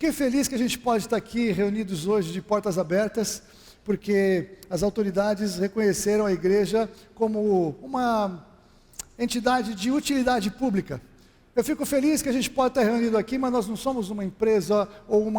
fiquei feliz que a gente pode estar aqui reunidos hoje de portas abertas, porque as autoridades reconheceram a igreja como uma entidade de utilidade pública. Eu fico feliz que a gente pode estar reunido aqui, mas nós não somos uma empresa ou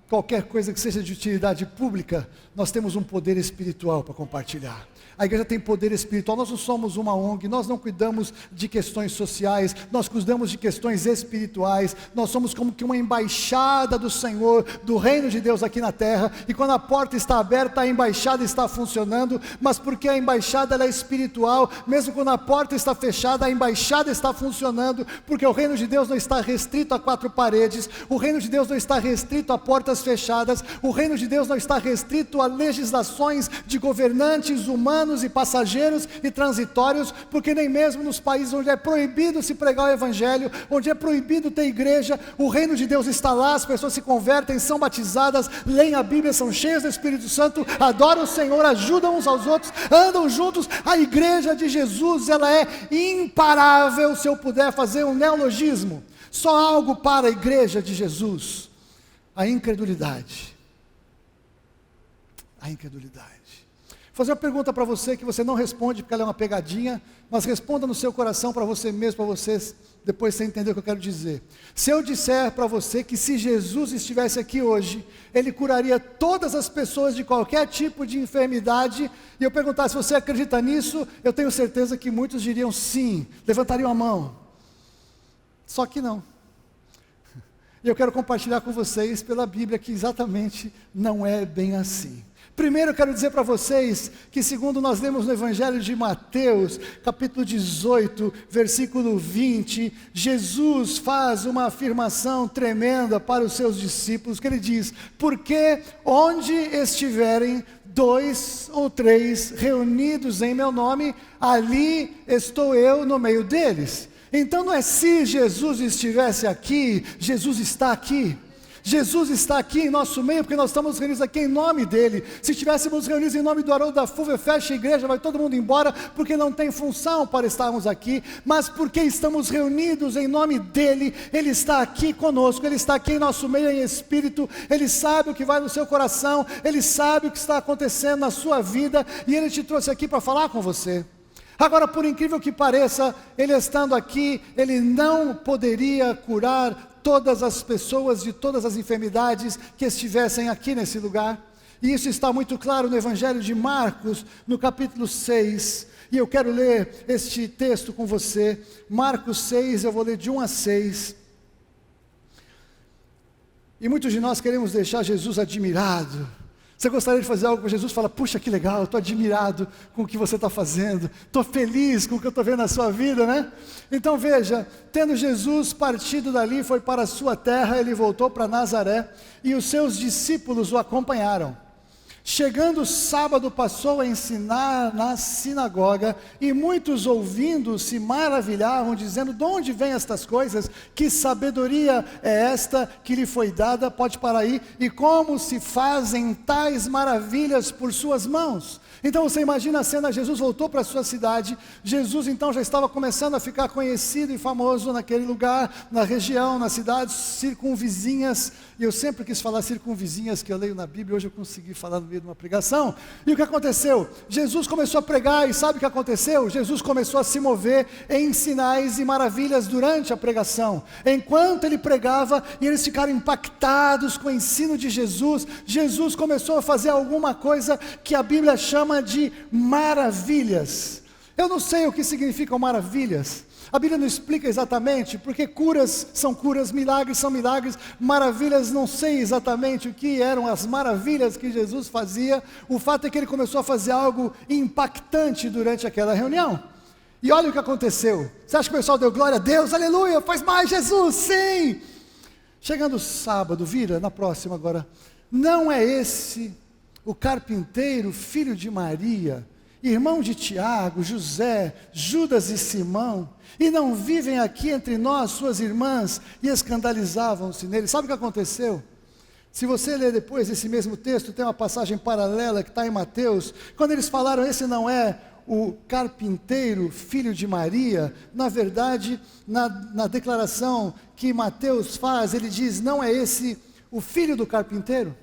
qualquer coisa que seja de utilidade pública. Nós temos um poder espiritual para compartilhar. A igreja tem poder espiritual, nós não somos uma ONG, nós não cuidamos de questões sociais, nós cuidamos de questões espirituais, nós somos como que uma embaixada do Senhor, do reino de Deus aqui na terra, e quando a porta está aberta, a embaixada está funcionando, mas porque a embaixada ela é espiritual, mesmo quando a porta está fechada, a embaixada está funcionando, porque o reino de Deus não está restrito a quatro paredes, o reino de Deus não está restrito a portas fechadas, o reino de Deus não está restrito a legislações de governantes humanos, e passageiros e transitórios, porque nem mesmo nos países onde é proibido se pregar o evangelho, onde é proibido ter igreja, o reino de Deus está lá, as pessoas se convertem, são batizadas, leem a Bíblia, são cheias do Espírito Santo, adoram o Senhor, ajudam uns aos outros, andam juntos. A igreja de Jesus, ela é imparável. Se eu puder fazer um neologismo, só algo para a igreja de Jesus: a incredulidade. A incredulidade. Vou fazer uma pergunta para você que você não responde porque ela é uma pegadinha, mas responda no seu coração para você mesmo, para você depois você entender o que eu quero dizer. Se eu disser para você que se Jesus estivesse aqui hoje, Ele curaria todas as pessoas de qualquer tipo de enfermidade, e eu perguntasse se você acredita nisso, eu tenho certeza que muitos diriam sim, levantariam a mão. Só que não. E eu quero compartilhar com vocês pela Bíblia que exatamente não é bem assim. Primeiro eu quero dizer para vocês que, segundo nós lemos no Evangelho de Mateus, capítulo 18, versículo 20, Jesus faz uma afirmação tremenda para os seus discípulos, que Ele diz: porque onde estiverem 2 ou 3 reunidos em meu nome, ali estou eu no meio deles. Então não é se Jesus estivesse aqui, Jesus está aqui. Jesus está aqui em nosso meio, porque nós estamos reunidos aqui em nome dEle. Se estivéssemos reunidos em nome do Haroldo da Fulvia, fecha a igreja, vai todo mundo embora, porque não tem função para estarmos aqui, mas porque estamos reunidos em nome dEle, Ele está aqui conosco, Ele está aqui em nosso meio em espírito, Ele sabe o que vai no seu coração, Ele sabe o que está acontecendo na sua vida, e Ele te trouxe aqui para falar com você. Agora, por incrível que pareça, Ele estando aqui, Ele não poderia curar todas as pessoas de todas as enfermidades que estivessem aqui nesse lugar. E isso está muito claro no Evangelho de Marcos, no capítulo 6. E eu quero ler este texto com você. Marcos 6, eu vou ler de 1 a 6. E muitos de nós queremos deixar Jesus admirado. Você gostaria de fazer algo para Jesus? Fala: puxa, que legal, estou admirado com o que você está fazendo, estou feliz com o que eu estou vendo na sua vida, né? Então veja, tendo Jesus partido dali, foi para a sua terra, Ele voltou para Nazaré, e os seus discípulos o acompanharam. Chegando o sábado, passou a ensinar na sinagoga, e muitos ouvindo se maravilhavam, dizendo: de onde vêm estas coisas? Que sabedoria é esta que lhe foi dada? Pode parar aí. E como se fazem tais maravilhas por suas mãos? Então você imagina a cena: Jesus voltou para a sua cidade, Jesus então já estava começando a ficar conhecido e famoso naquele lugar, na região, nas cidades circunvizinhas, e eu sempre quis falar circunvizinhas, que eu leio na Bíblia, hoje eu consegui falar no meio de uma pregação. E o que aconteceu? Jesus começou a pregar, e sabe o que aconteceu? Jesus começou a se mover em sinais e maravilhas durante a pregação. Enquanto Ele pregava, e eles ficaram impactados com o ensino de Jesus, Jesus começou a fazer alguma coisa que a Bíblia chama de maravilhas. Eu não sei o que significam maravilhas. A Bíblia não explica exatamente, porque curas são curas, milagres são milagres, maravilhas, não sei exatamente o que eram as maravilhas que Jesus fazia. O fato é que Ele começou a fazer algo impactante durante aquela reunião. E olha o que aconteceu. Você acha que o pessoal deu glória a Deus? Aleluia, faz mais Jesus, sim! Chegando o sábado, vira na próxima agora. Não é esse o carpinteiro, filho de Maria, irmão de Tiago, José, Judas e Simão? E não vivem aqui entre nós suas irmãs? E escandalizavam-se nele. Sabe o que aconteceu? Se você ler depois esse mesmo texto, tem uma passagem paralela que está em Mateus, quando eles falaram: esse não é o carpinteiro, filho de Maria, na verdade, na declaração que Mateus faz, ele diz: não é esse o filho do carpinteiro.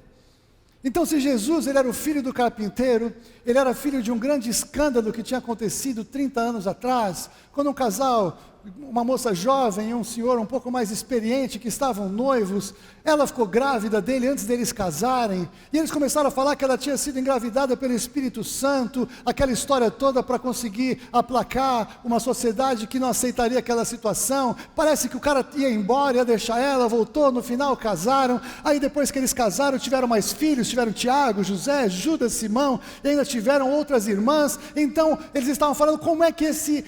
Então, se Jesus ele era o filho do carpinteiro, ele era filho de um grande escândalo que tinha acontecido 30 anos atrás, quando um casal, uma moça jovem e um senhor um pouco mais experiente, que estavam noivos, ela ficou grávida dele antes deles casarem, e eles começaram a falar que ela tinha sido engravidada pelo Espírito Santo, aquela história toda para conseguir aplacar uma sociedade que não aceitaria aquela situação. Parece que o cara ia embora, ia deixar ela, voltou, no final casaram, aí depois que eles casaram, tiveram mais filhos, tiveram Tiago, José, Judas, Simão, e ainda tiveram outras irmãs. Então, eles estavam falando como é que esse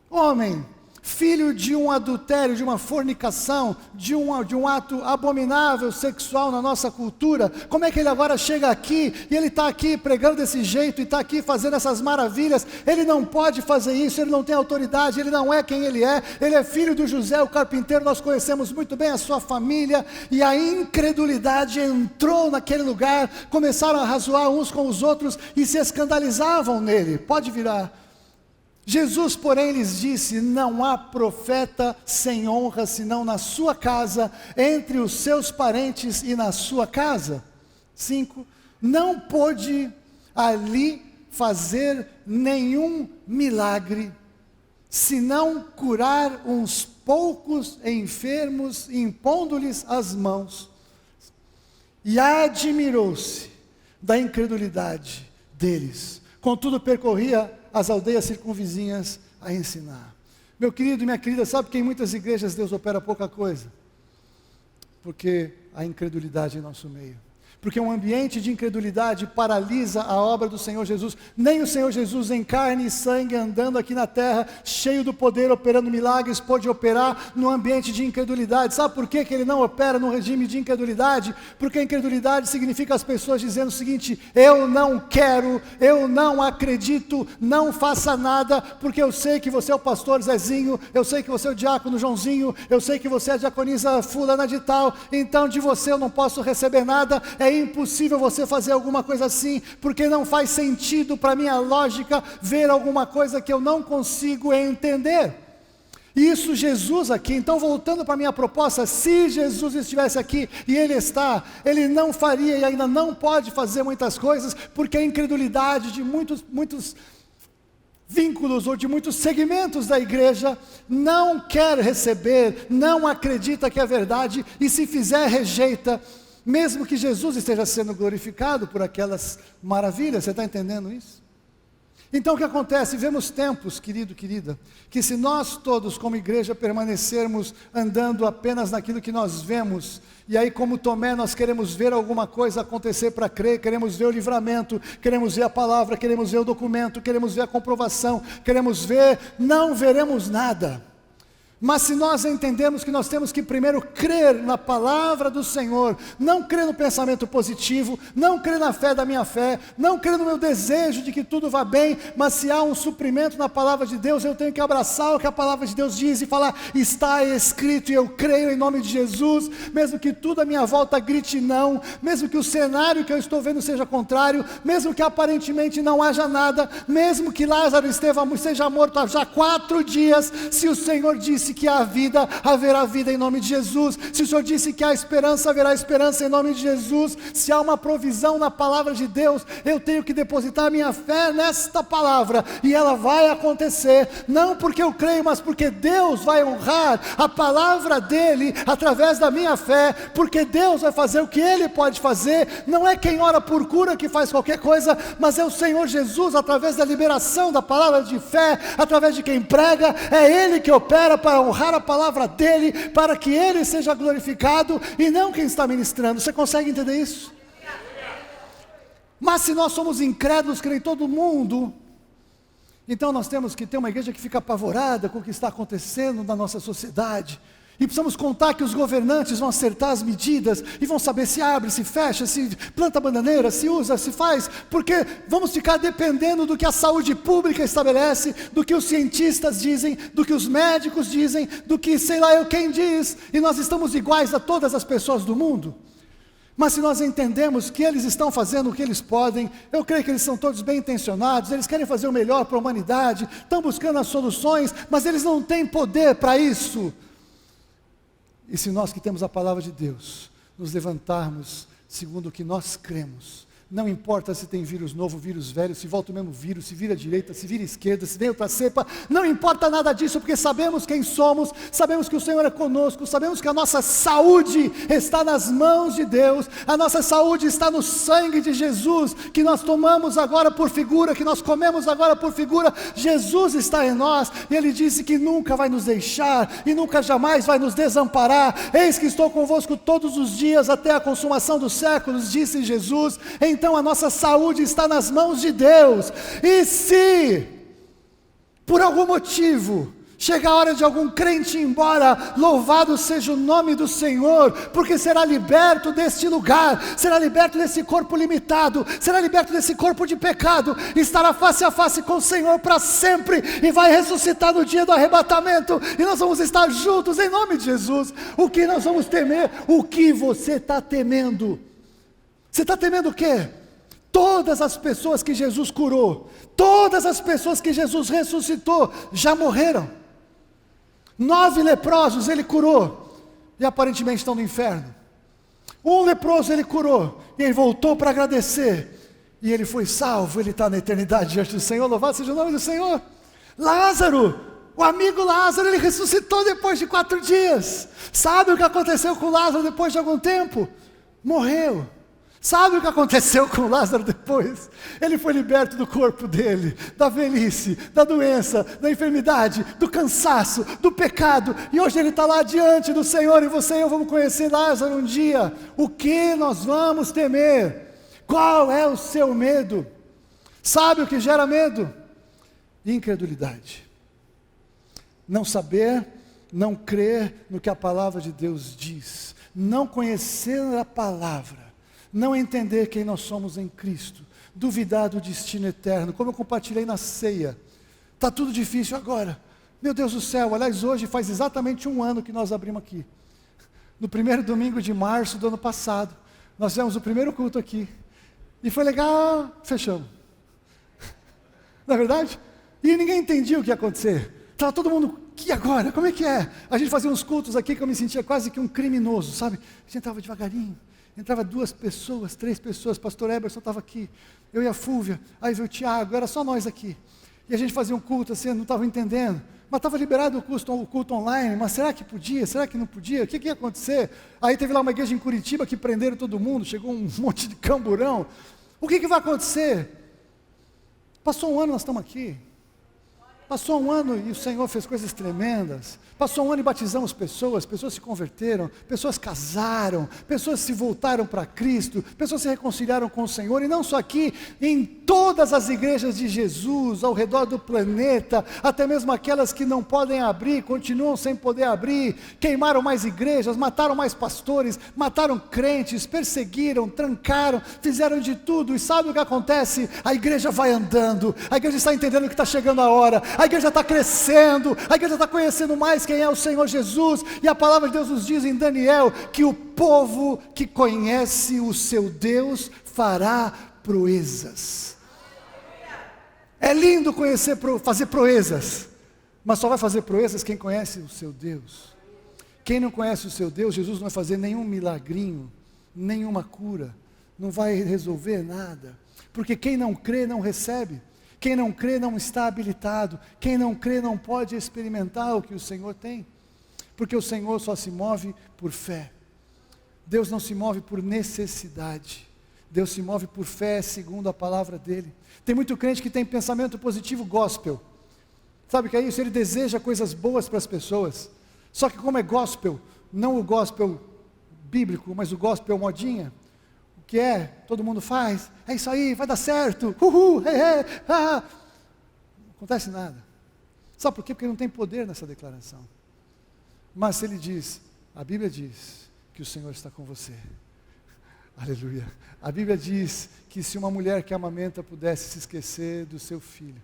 homem, filho de um adultério, de uma fornicação, de um ato abominável sexual na nossa cultura, como é que ele agora chega aqui, e ele está aqui pregando desse jeito, e está aqui fazendo essas maravilhas? Ele não pode fazer isso, ele não tem autoridade, ele não é quem ele é filho do José, o carpinteiro. Nós conhecemos muito bem a sua família, e a incredulidade entrou naquele lugar, começaram a razoar uns com os outros, e se escandalizavam nele. Pode virar. Jesus, porém, lhes disse: não há profeta sem honra, senão na sua casa, entre os seus parentes e na sua casa. 5. Não pôde ali fazer nenhum milagre, senão curar uns poucos enfermos, impondo-lhes as mãos. E admirou-se da incredulidade deles. Contudo, percorria as aldeias circunvizinhas a ensinar. Meu querido e minha querida, sabe que em muitas igrejas Deus opera pouca coisa? Porque há incredulidade em nosso meio. Porque um ambiente de incredulidade paralisa a obra do Senhor Jesus. Nem o Senhor Jesus em carne e sangue, andando aqui na terra, cheio do poder, operando milagres, pôde operar no ambiente de incredulidade. Sabe por que ele não opera no regime de incredulidade? Porque a incredulidade significa as pessoas dizendo o seguinte: eu não quero, eu não acredito, não faça nada, porque eu sei que você é o pastor Zezinho, eu sei que você é o diácono Joãozinho, eu sei que você é a diaconisa fulana de tal, então de você eu não posso receber nada. É impossível você fazer alguma coisa assim, porque não faz sentido para minha lógica ver alguma coisa que eu não consigo entender. Isso Jesus aqui. Então, voltando para a minha proposta, se Jesus estivesse aqui, e Ele está, Ele não faria e ainda não pode fazer muitas coisas, porque a incredulidade de muitos vínculos ou de muitos segmentos da igreja não quer receber, não acredita que é verdade, e se fizer, rejeita, mesmo que Jesus esteja sendo glorificado por aquelas maravilhas. Você está entendendo isso? Então o que acontece? Vemos tempos, querido, querida, que se nós todos como igreja permanecermos andando apenas naquilo que nós vemos, e aí como Tomé nós queremos ver alguma coisa acontecer para crer, queremos ver o livramento, queremos ver a palavra, queremos ver o documento, queremos ver a comprovação, queremos ver, não veremos nada. Mas se nós entendemos que nós temos que primeiro crer na palavra do Senhor, não crer no pensamento positivo, não crer na fé da minha fé, não crer no meu desejo de que tudo vá bem, mas se há um suprimento na palavra de Deus, eu tenho que abraçar o que a palavra de Deus diz e falar: está escrito, e eu creio em nome de Jesus, mesmo que tudo à minha volta grite não, mesmo que o cenário que eu estou vendo seja contrário, mesmo que aparentemente não haja nada, mesmo que Lázaro esteja morto há já 4 dias, se o Senhor disse que há vida, haverá vida em nome de Jesus. Se o Senhor disse que há esperança, haverá esperança em nome de Jesus. Se há uma provisão na palavra de Deus, eu tenho que depositar minha fé nesta palavra, e ela vai acontecer, não porque eu creio, mas porque Deus vai honrar a palavra dele, através da minha fé, porque Deus vai fazer o que Ele pode fazer. Não é quem ora por cura que faz qualquer coisa, mas é o Senhor Jesus, através da liberação da palavra de fé, através de quem prega, é Ele que opera para honrar a palavra dele, para que ele seja glorificado, e não quem está ministrando. Você consegue entender isso? Mas se nós somos incrédulos, que nem todo mundo, então nós temos que ter uma igreja que fica apavorada com o que está acontecendo na nossa sociedade, e precisamos contar que os governantes vão acertar as medidas, e vão saber se abre, se fecha, se planta bananeira, se usa, se faz, porque vamos ficar dependendo do que a saúde pública estabelece, do que os cientistas dizem, do que os médicos dizem, do que sei lá eu quem diz, e nós estamos iguais a todas as pessoas do mundo. Mas se nós entendemos que eles estão fazendo o que eles podem, eu creio que eles são todos bem intencionados, eles querem fazer o melhor para a humanidade, estão buscando as soluções, mas eles não têm poder para isso. E se nós que temos a palavra de Deus, nos levantarmos segundo o que nós cremos. Não importa se tem vírus novo, vírus velho, se volta o mesmo vírus, se vira à direita, se vira à esquerda, se vem outra cepa, não importa nada disso, porque sabemos quem somos, sabemos que o Senhor é conosco, sabemos que a nossa saúde está nas mãos de Deus, a nossa saúde está no sangue de Jesus, que nós tomamos agora por figura, que nós comemos agora por figura. Jesus está em nós, e Ele disse que nunca vai nos deixar, e nunca jamais vai nos desamparar. Eis que estou convosco todos os dias, até a consumação dos séculos, disse Jesus. Então a nossa saúde está nas mãos de Deus. E se por algum motivo chega a hora de algum crente ir embora, louvado seja o nome do Senhor, porque será liberto deste lugar, será liberto desse corpo limitado, será liberto desse corpo de pecado, estará face a face com o Senhor para sempre, e vai ressuscitar no dia do arrebatamento, e nós vamos estar juntos em nome de Jesus. O que nós vamos temer? O que você está temendo? Você está temendo o quê? Todas as pessoas que Jesus curou, todas as pessoas que Jesus ressuscitou, já morreram. 9 leprosos Ele curou, e aparentemente estão no inferno. Um leproso Ele curou, e ele voltou para agradecer, e ele foi salvo, ele está na eternidade diante do Senhor, louvado seja o nome do Senhor. Lázaro, o amigo Lázaro, ele ressuscitou depois de 4 dias. Sabe o que aconteceu com Lázaro depois de algum tempo? Morreu. Sabe o que aconteceu com Lázaro depois? Ele foi liberto do corpo dele, da velhice, da doença, da enfermidade, do cansaço, do pecado, e hoje ele está lá diante do Senhor, e você e eu vamos conhecer Lázaro um dia. O que nós vamos temer? Qual é o seu medo? Sabe o que gera medo? Incredulidade. Não saber, não crer no que a palavra de Deus diz, não conhecer a palavra, não entender quem nós somos em Cristo, duvidar do destino eterno, como eu compartilhei na ceia. Está tudo difícil agora, meu Deus do céu. Aliás, hoje faz exatamente 1 ano que nós abrimos aqui, no primeiro domingo de março do ano passado, nós fizemos o primeiro culto aqui, e foi legal, fechamos, não é verdade? E ninguém entendia o que ia acontecer, estava todo mundo, que agora, como é que é? A gente fazia uns cultos aqui que eu me sentia quase que um criminoso, sabe? A gente entrava devagarinho, entrava 2 pessoas, 3 pessoas, pastor Eberson estava aqui, eu e a Fúvia, aí veio o Tiago, era só nós aqui, e a gente fazia um culto assim, não estava entendendo, mas estava liberado o culto online, mas será que podia, será que não podia, o que ia acontecer? Aí teve lá uma igreja em Curitiba que prenderam todo mundo, chegou um monte de camburão, o que vai acontecer? Passou 1 ano, nós estamos aqui. Passou 1 ano e o Senhor fez coisas tremendas. Passou 1 ano e batizamos pessoas se converteram, pessoas casaram, pessoas se voltaram para Cristo, pessoas se reconciliaram com o Senhor, e não só aqui, em todas as igrejas de Jesus, ao redor do planeta, até mesmo aquelas que não podem abrir, continuam sem poder abrir, queimaram mais igrejas, mataram mais pastores, mataram crentes, perseguiram, trancaram, fizeram de tudo, e sabe o que acontece? A igreja vai andando, a igreja está entendendo que está chegando a hora, a igreja está crescendo, a igreja está conhecendo mais quem é o Senhor Jesus, e a palavra de Deus nos diz em Daniel, que o povo que conhece o seu Deus fará proezas. É lindo fazer proezas, mas só vai fazer proezas quem conhece o seu Deus. Quem não conhece o seu Deus, Jesus não vai fazer nenhum milagrinho, nenhuma cura, não vai resolver nada, porque quem não crê não recebe. Quem não crê não está habilitado, quem não crê não pode experimentar o que o Senhor tem, porque o Senhor só se move por fé. Deus não se move por necessidade, Deus se move por fé segundo a palavra dEle. Tem muito crente que tem pensamento positivo gospel, sabe o que é isso? Ele deseja coisas boas para as pessoas, só que como é gospel, não o gospel bíblico, mas o gospel modinha, que é, todo mundo faz, é isso aí, vai dar certo, uhul, não acontece nada. Sabe por quê? Porque não tem poder nessa declaração. Mas ele diz, a Bíblia diz que o Senhor está com você, aleluia. A Bíblia diz que se uma mulher que amamenta pudesse se esquecer do seu filho,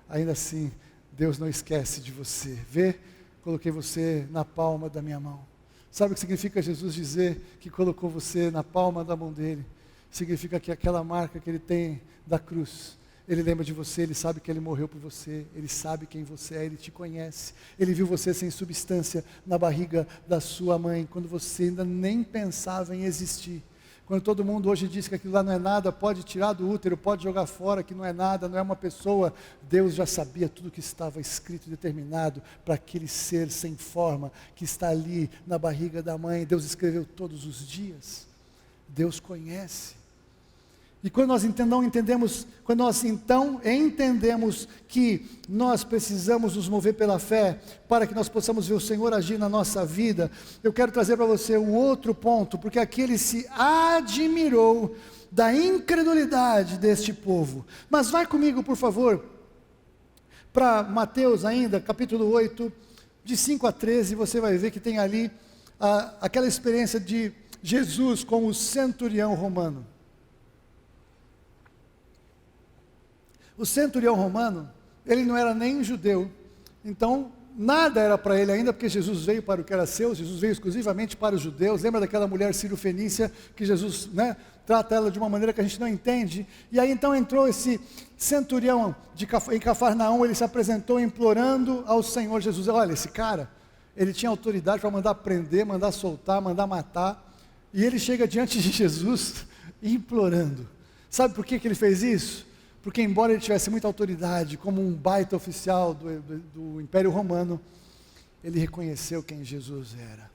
ainda assim, Deus não esquece de você. Vê, coloquei você na palma da minha mão. Sabe o que significa Jesus dizer que colocou você na palma da mão dele? Significa que aquela marca que ele tem da cruz, Ele lembra de você, Ele sabe que Ele morreu por você, Ele sabe quem você é, Ele te conhece. Ele viu você sem substância na barriga da sua mãe, quando você ainda nem pensava em existir. Quando todo mundo hoje diz que aquilo lá não é nada, pode tirar do útero, pode jogar fora, que não é nada, não é uma pessoa. Deus já sabia tudo que estava escrito e determinado para aquele ser sem forma, que está ali na barriga da mãe. Deus escreveu todos os dias. Deus conhece. E quando nós entendemos que nós precisamos nos mover pela fé, para que nós possamos ver o Senhor agir na nossa vida, eu quero trazer para você um outro ponto, porque aqui ele se admirou da incredulidade deste povo. Mas vai comigo, por favor, para Mateus ainda, capítulo 8, de 5 a 13, você vai ver que tem ali aquela experiência de Jesus com o centurião romano. O centurião romano, ele não era nem judeu, então nada era para ele ainda, porque Jesus veio para o que era seu, Jesus veio exclusivamente para os judeus. Lembra daquela mulher sírio-fenícia, que Jesus, trata ela de uma maneira que a gente não entende, e aí então entrou esse centurião em Cafarnaum, ele se apresentou implorando ao Senhor Jesus. Olha, esse cara, ele tinha autoridade para mandar prender, mandar soltar, mandar matar, e ele chega diante de Jesus implorando. Sabe por que ele fez isso? Porque embora ele tivesse muita autoridade, como um baita oficial do Império Romano, ele reconheceu quem Jesus era.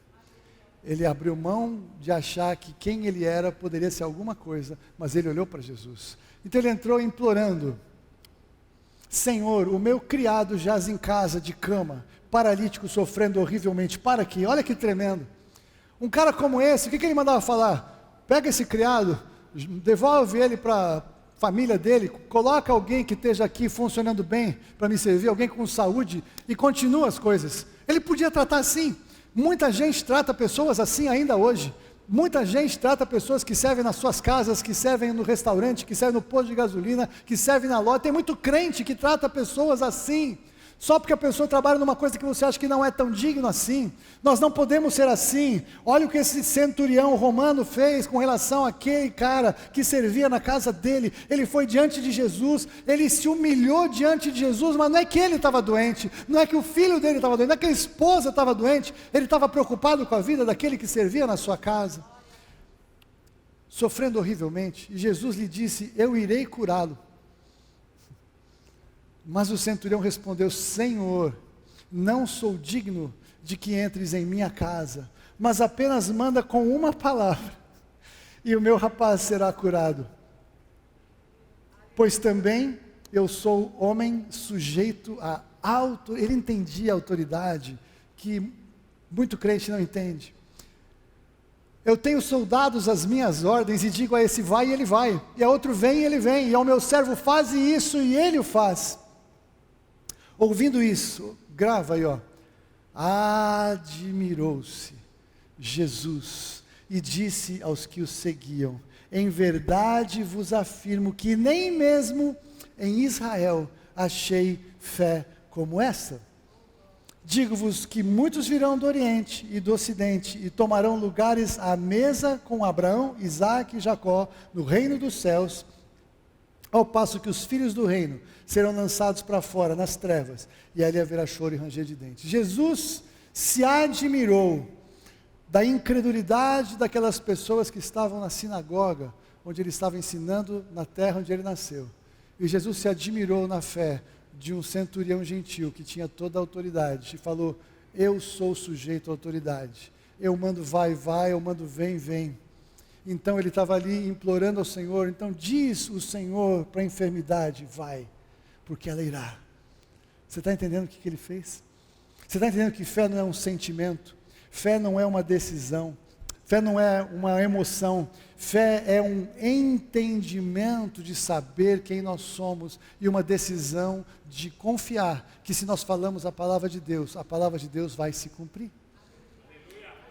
Ele abriu mão de achar que quem ele era poderia ser alguma coisa, mas ele olhou para Jesus. Então ele entrou implorando: Senhor, o meu criado jaz em casa de cama, paralítico, sofrendo horrivelmente. Para aqui, olha que tremendo. Um cara como esse, o que ele mandava falar? Pega esse criado, devolve ele para família dele, coloca alguém que esteja aqui funcionando bem para me servir, alguém com saúde, e continua as coisas. Ele podia tratar assim. Muita gente trata pessoas assim ainda hoje. Muita gente trata pessoas que servem nas suas casas, que servem no restaurante, que servem no posto de gasolina, que servem na loja. Tem muito crente que trata pessoas assim, só porque a pessoa trabalha numa coisa que você acha que não é tão digno assim. Nós não podemos ser assim. Olha o que esse centurião romano fez com relação àquele cara que servia na casa dele. Ele foi diante de Jesus, ele se humilhou diante de Jesus, mas não é que ele estava doente, não é que o filho dele estava doente, não é que a esposa estava doente, ele estava preocupado com a vida daquele que servia na sua casa, sofrendo horrivelmente, e Jesus lhe disse: eu irei curá-lo. Mas o centurião respondeu: Senhor, não sou digno de que entres em minha casa, mas apenas manda com uma palavra, e o meu rapaz será curado. Pois também eu sou homem sujeito a autoridade. Ele entendia a autoridade que muito crente não entende. Eu tenho soldados às minhas ordens, e digo a esse vai e ele vai, e a outro vem e ele vem, e ao meu servo faze isso e ele o faz. Ouvindo isso, grava aí, admirou-se Jesus e disse aos que o seguiam: em verdade vos afirmo que nem mesmo em Israel achei fé como essa. Digo-vos que muitos virão do Oriente e do Ocidente e tomarão lugares à mesa com Abraão, Isaque e Jacó no reino dos céus, ao passo que os filhos do reino serão lançados para fora, nas trevas, e ali haverá choro e ranger de dentes. Jesus se admirou da incredulidade daquelas pessoas que estavam na sinagoga, onde ele estava ensinando, na terra onde ele nasceu. E Jesus se admirou na fé de um centurião gentil, que tinha toda a autoridade, e falou: eu sou sujeito à autoridade, eu mando vai, vai, eu mando vem, vem. Então ele estava ali implorando ao Senhor. Então diz o Senhor para a enfermidade: vai, porque ela irá. Você está entendendo o que ele fez? Você está entendendo que fé não é um sentimento, fé não é uma decisão, fé não é uma emoção, fé é um entendimento de saber quem nós somos e uma decisão de confiar que se nós falamos a palavra de Deus vai se cumprir.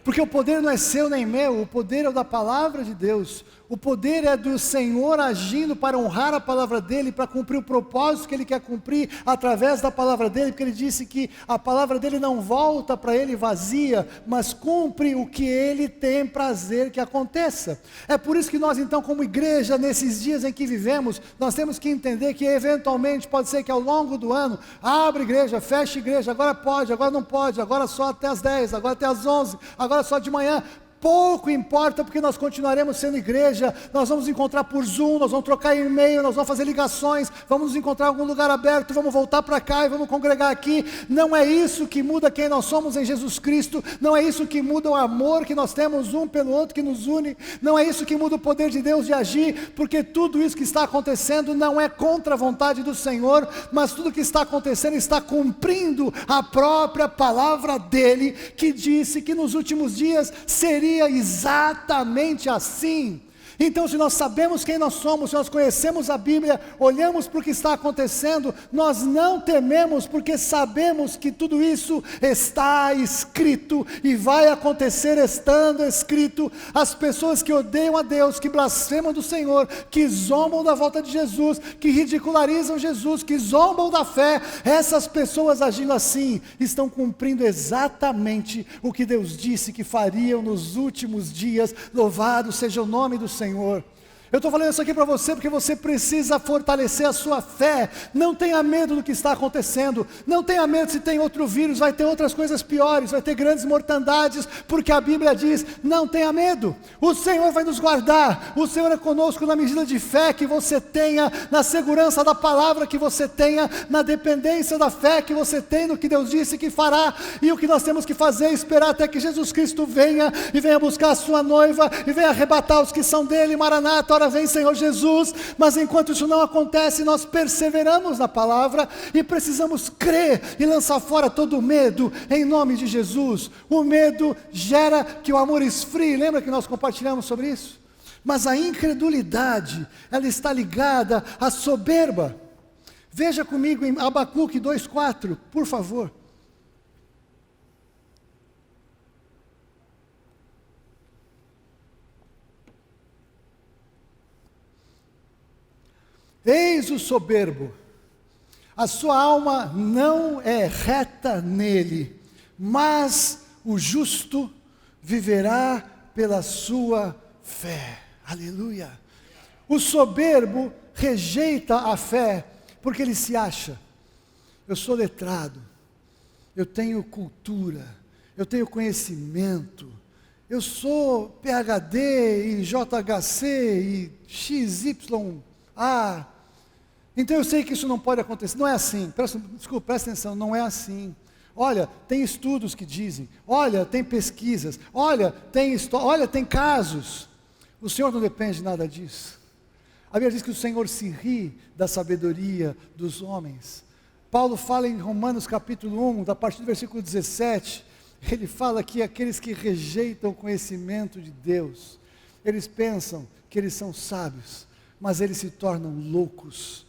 Porque o poder não é seu nem meu, o poder é o da palavra de Deus. O poder é do Senhor agindo para honrar a palavra dEle, para cumprir o propósito que Ele quer cumprir através da palavra dEle, porque Ele disse que a palavra dEle não volta para Ele vazia, mas cumpre o que Ele tem prazer que aconteça. É por isso que nós então, como igreja, nesses dias em que vivemos, nós temos que entender que eventualmente pode ser que ao longo do ano, abre igreja, fecha igreja, agora pode, agora não pode, agora só até as 10, agora até as 11, agora só de manhã. Pouco importa, porque nós continuaremos sendo igreja. Nós vamos encontrar por Zoom, nós vamos trocar e-mail, nós vamos fazer ligações, vamos nos encontrar em algum lugar aberto, vamos voltar para cá e vamos congregar aqui. Não é isso que muda quem nós somos em Jesus Cristo, não é isso que muda o amor que nós temos um pelo outro, que nos une, não é isso que muda o poder de Deus de agir, porque tudo isso que está acontecendo não é contra a vontade do Senhor, mas tudo que está acontecendo está cumprindo a própria palavra dEle, que disse que nos últimos dias seria exatamente assim. Então, se nós sabemos quem nós somos, se nós conhecemos a Bíblia, olhamos para o que está acontecendo, nós não tememos, porque sabemos que tudo isso está escrito, e vai acontecer estando escrito. As pessoas que odeiam a Deus, que blasfemam do Senhor, que zombam da volta de Jesus, que ridicularizam Jesus, que zombam da fé, essas pessoas agindo assim, estão cumprindo exatamente o que Deus disse que fariam nos últimos dias. Louvado seja o nome do Senhor. Eu estou falando isso aqui para você porque você precisa fortalecer a sua fé. Não tenha medo do que está acontecendo, não tenha medo se tem outro vírus, vai ter outras coisas piores, vai ter grandes mortandades, porque a Bíblia diz, não tenha medo, o Senhor vai nos guardar, o Senhor é conosco na medida de fé que você tenha, na segurança da palavra que você tenha, na dependência da fé que você tem no que Deus disse que fará. E o que nós temos que fazer é esperar até que Jesus Cristo venha, e venha buscar a sua noiva, e venha arrebatar os que são dele. Maranata, ora vem Senhor Jesus. Mas enquanto isso não acontece, nós perseveramos na palavra, e precisamos crer e lançar fora todo o medo, em nome de Jesus. O medo gera que o amor esfrie, lembra que nós compartilhamos sobre isso? Mas a incredulidade, ela está ligada à soberba. Veja comigo em Abacuque 2,4, por favor. Eis o soberbo, a sua alma não é reta nele, mas o justo viverá pela sua fé. Aleluia. O soberbo rejeita a fé, porque ele se acha, eu sou letrado, eu tenho cultura, eu tenho conhecimento, eu sou PhD e JHC e XYA, então eu sei que isso não pode acontecer. Não é assim, presta atenção, não é assim. Olha, tem estudos que dizem, olha, tem pesquisas, olha, tem casos. O Senhor não depende de nada disso. A Bíblia diz que o Senhor se ri da sabedoria dos homens. Paulo fala em Romanos capítulo 1, a partir do versículo 17, ele fala que aqueles que rejeitam o conhecimento de Deus, eles pensam que eles são sábios, mas eles se tornam loucos.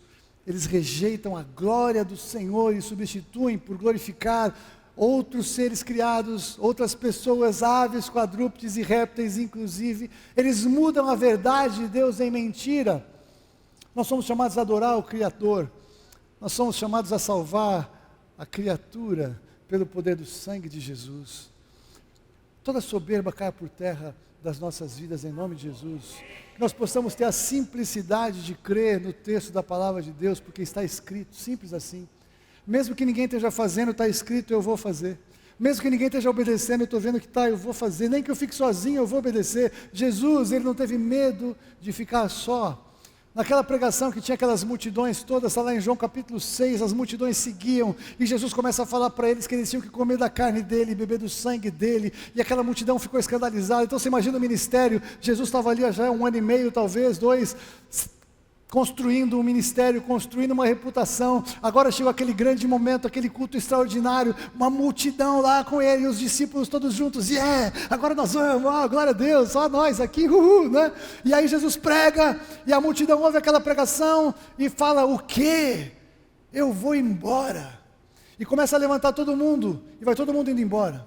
Eles rejeitam a glória do Senhor e substituem por glorificar outros seres criados, outras pessoas, aves, quadrúpedes e répteis inclusive. Eles mudam a verdade de Deus em mentira. Nós somos chamados a adorar o Criador, nós somos chamados a salvar a criatura pelo poder do sangue de Jesus. Toda soberba caia por terra das nossas vidas em nome de Jesus. Que nós possamos ter a simplicidade de crer no texto da palavra de Deus, porque está escrito, simples assim. Mesmo que ninguém esteja fazendo, está escrito, eu vou fazer. Mesmo que ninguém esteja obedecendo, eu estou vendo que está, eu vou fazer. Nem que eu fique sozinho, eu vou obedecer. Jesus, ele não teve medo de ficar só. Naquela pregação que tinha aquelas multidões todas, está lá em João capítulo 6, as multidões seguiam, e Jesus começa a falar para eles que eles tinham que comer da carne dele, beber do sangue dele, e aquela multidão ficou escandalizada. Então você imagina o ministério, Jesus estava ali já há 1 ano e meio, talvez, 2, construindo um ministério, construindo uma reputação. Agora chegou aquele grande momento, aquele culto extraordinário, uma multidão lá com ele, e os discípulos todos juntos, agora nós vamos, glória a Deus, só nós aqui, né? E aí Jesus prega, e a multidão ouve aquela pregação, e fala, o quê? Eu vou embora. E começa a levantar todo mundo, e vai todo mundo indo embora.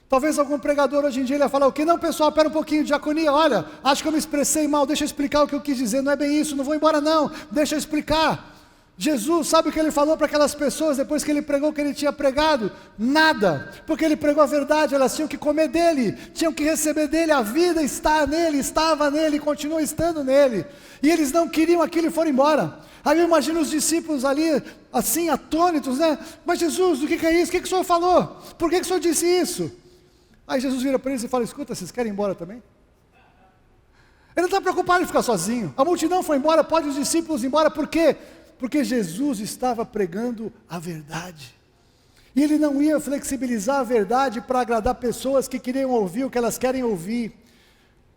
Talvez algum pregador hoje em dia ele ia falar o quê? Não, pessoal, espera um pouquinho, diaconia, olha, acho que eu me expressei mal, deixa eu explicar o que eu quis dizer, não é bem isso, não vou embora não, deixa eu explicar. Jesus, sabe o que ele falou para aquelas pessoas depois que ele pregou o que ele tinha pregado? Nada, porque ele pregou a verdade, elas tinham que comer dele, tinham que receber dele, a vida está nele, estava nele, continua estando nele, e eles não queriam aquilo e foram embora. Aí eu imagino os discípulos ali, assim, atônitos, né? Mas Jesus, o que é isso? O que o Senhor falou? Por que o Senhor disse isso? Aí Jesus vira para eles e fala, escuta, vocês querem ir embora também? Ele não está preocupado em ficar sozinho. A multidão foi embora, pode os discípulos ir embora, por quê? Porque Jesus estava pregando a verdade. E ele não ia flexibilizar a verdade para agradar pessoas que queriam ouvir o que elas querem ouvir.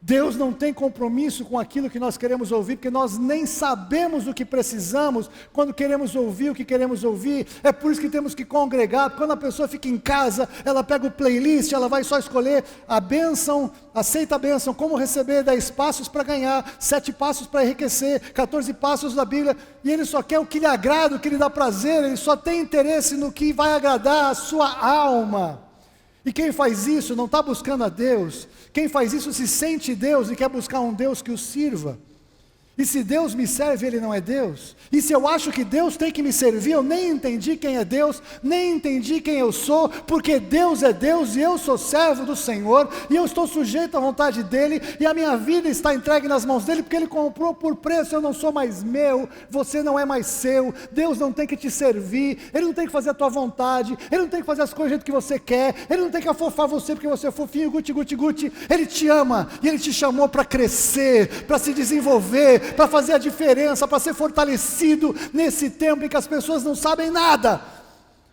Deus não tem compromisso com aquilo que nós queremos ouvir, porque nós nem sabemos o que precisamos quando queremos ouvir o que queremos ouvir. É por isso que temos que congregar. Quando a pessoa fica em casa, ela pega o playlist, ela vai só escolher a bênção, aceita a bênção, como receber 10 passos para ganhar, 7 passos para enriquecer, 14 passos da Bíblia, e ele só quer o que lhe agrada, o que lhe dá prazer, ele só tem interesse no que vai agradar a sua alma. E quem faz isso não está buscando a Deus. Quem faz isso se sente Deus e quer buscar um Deus que o sirva. E se Deus me serve, Ele não é Deus? E se eu acho que Deus tem que me servir, eu nem entendi quem é Deus, nem entendi quem eu sou, porque Deus é Deus e eu sou servo do Senhor, e eu estou sujeito à vontade dEle, e a minha vida está entregue nas mãos dEle, porque Ele comprou por preço, eu não sou mais meu, você não é mais seu, Deus não tem que te servir, Ele não tem que fazer a tua vontade, Ele não tem que fazer as coisas do jeito que você quer, Ele não tem que afofar você porque você é fofinho, guti, guti, guti, Ele te ama, e Ele te chamou para crescer, para se desenvolver, para fazer a diferença, para ser fortalecido nesse tempo em que as pessoas não sabem nada,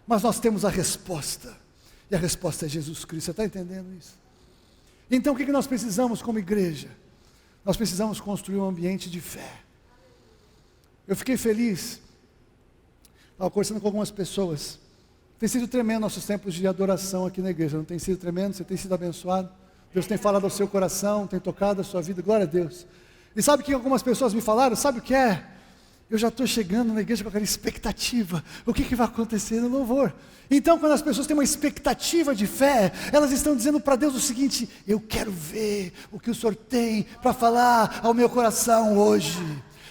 mas nós temos a resposta, e a resposta é Jesus Cristo. Você está entendendo isso? Então o que nós precisamos como igreja? Nós precisamos construir um ambiente de fé. Eu fiquei feliz, estava conversando com algumas pessoas, tem sido tremendo nossos tempos de adoração aqui na igreja, não tem sido tremendo? Você tem sido abençoado? Deus tem falado ao seu coração, tem tocado a sua vida, glória a Deus. E sabe o que algumas pessoas me falaram? Sabe o que é? Eu já estou chegando na igreja com aquela expectativa, o que vai acontecer no louvor? Então quando as pessoas têm uma expectativa de fé, elas estão dizendo para Deus o seguinte, eu quero ver o que o Senhor tem para falar ao meu coração hoje.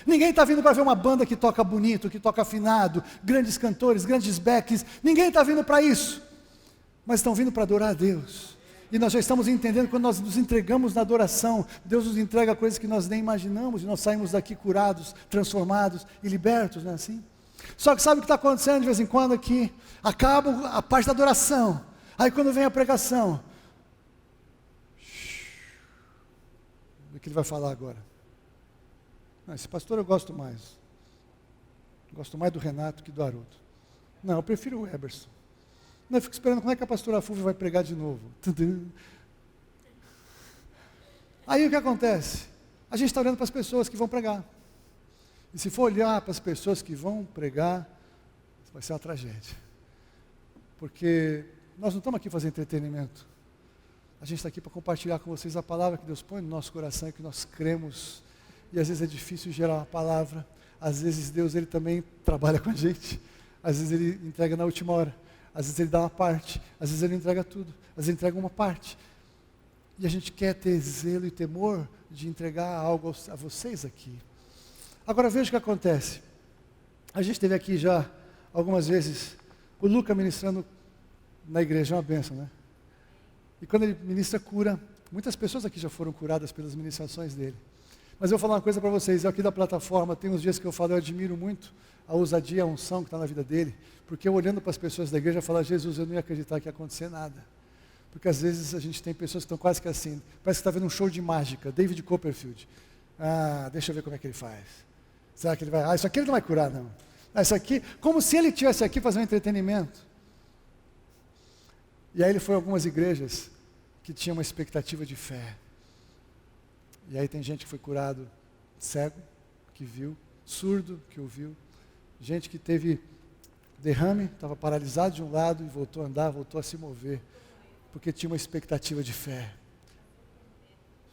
Ninguém está vindo para ver uma banda que toca bonito, que toca afinado, grandes cantores, grandes backs, ninguém está vindo para isso, mas estão vindo para adorar a Deus. E nós já estamos entendendo, quando nós nos entregamos na adoração, Deus nos entrega coisas que nós nem imaginamos, e nós saímos daqui curados, transformados e libertos, não é assim? Só que sabe o que está acontecendo de vez em quando aqui? Acaba a parte da adoração, aí quando vem a pregação, o que ele vai falar agora? Não, esse pastor eu gosto mais do Renato que do Haroldo. Não, eu prefiro o Eberson. Eu fico esperando como é que a pastora Fúvia vai pregar de novo. Aí o que acontece? A gente está olhando para as pessoas que vão pregar. E se for olhar para as pessoas que vão pregar, vai ser uma tragédia. Porque nós não estamos aqui para fazer entretenimento. A gente está aqui para compartilhar com vocês a palavra que Deus põe no nosso coração e que nós cremos. E às vezes é difícil gerar uma palavra. Às vezes Deus ele também trabalha com a gente. Às vezes Ele entrega na última hora. Às vezes Ele dá uma parte, às vezes Ele entrega tudo, às vezes Ele entrega uma parte. E a gente quer ter zelo e temor de entregar algo a vocês aqui. Agora veja o que acontece. A gente teve aqui já algumas vezes o Luca ministrando na igreja, é uma bênção, né? E quando ele ministra cura, muitas pessoas aqui já foram curadas pelas ministrações dele. Mas eu vou falar uma coisa para vocês, eu aqui da plataforma, tem uns dias que eu falo, eu admiro muito a ousadia, a unção que está na vida dele, porque eu olhando para as pessoas da igreja, eu falo, Jesus, eu não ia acreditar que ia acontecer nada, porque às vezes a gente tem pessoas que estão quase que assim, parece que está vendo um show de mágica, David Copperfield, deixa eu ver como é que ele faz, será que ele vai, isso aqui ele não vai curar não, isso aqui, como se ele estivesse aqui fazendo um entretenimento, e aí ele foi a algumas igrejas que tinham uma expectativa de fé, e aí tem gente que foi curado cego, que viu, surdo, que ouviu, gente que teve derrame, estava paralisado de um lado e voltou a andar, voltou a se mover, porque tinha uma expectativa de fé.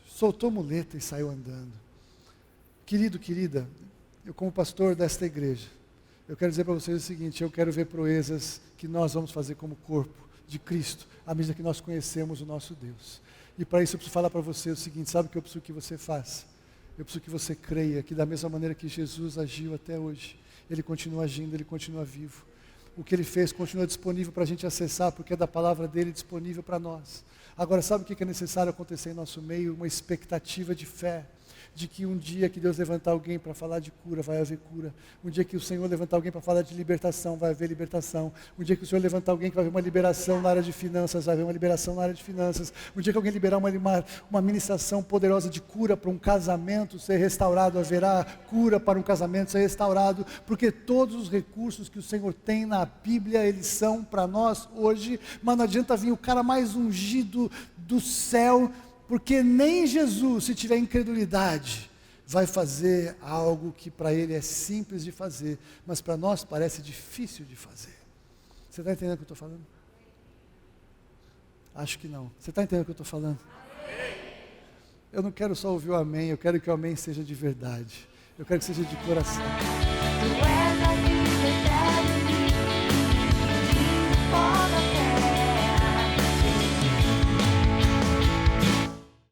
Soltou muleta e saiu andando. Querido, querida, eu como pastor desta igreja, eu quero dizer para vocês o seguinte, eu quero ver proezas que nós vamos fazer como corpo, de Cristo, à medida que nós conhecemos o nosso Deus. E para isso eu preciso falar para você o seguinte: sabe o que eu preciso que você faça? Eu preciso que você creia que da mesma maneira que Jesus agiu até hoje, Ele continua agindo, Ele continua vivo. O que Ele fez continua disponível para a gente acessar, porque é da palavra dEle disponível para nós. Agora, sabe o que é necessário acontecer em nosso meio? Uma expectativa de fé, de que um dia que Deus levantar alguém para falar de cura, vai haver cura. Um dia que o Senhor levantar alguém para falar de libertação, vai haver libertação. Um dia que o Senhor levantar alguém que vai haver uma liberação na área de finanças, vai haver uma liberação na área de finanças. Um dia que alguém liberar uma ministração poderosa de cura para um casamento ser restaurado, haverá cura para um casamento ser restaurado, porque todos os recursos que o Senhor tem na Bíblia, eles são para nós hoje. Mas não adianta vir o cara mais ungido do céu, porque nem Jesus, se tiver incredulidade, vai fazer algo que para ele é simples de fazer, mas para nós parece difícil de fazer. Você está entendendo o que eu estou falando? Acho que não. Você está entendendo o que eu estou falando? Eu não quero só ouvir o amém, eu quero que o amém seja de verdade. Eu quero que seja de coração.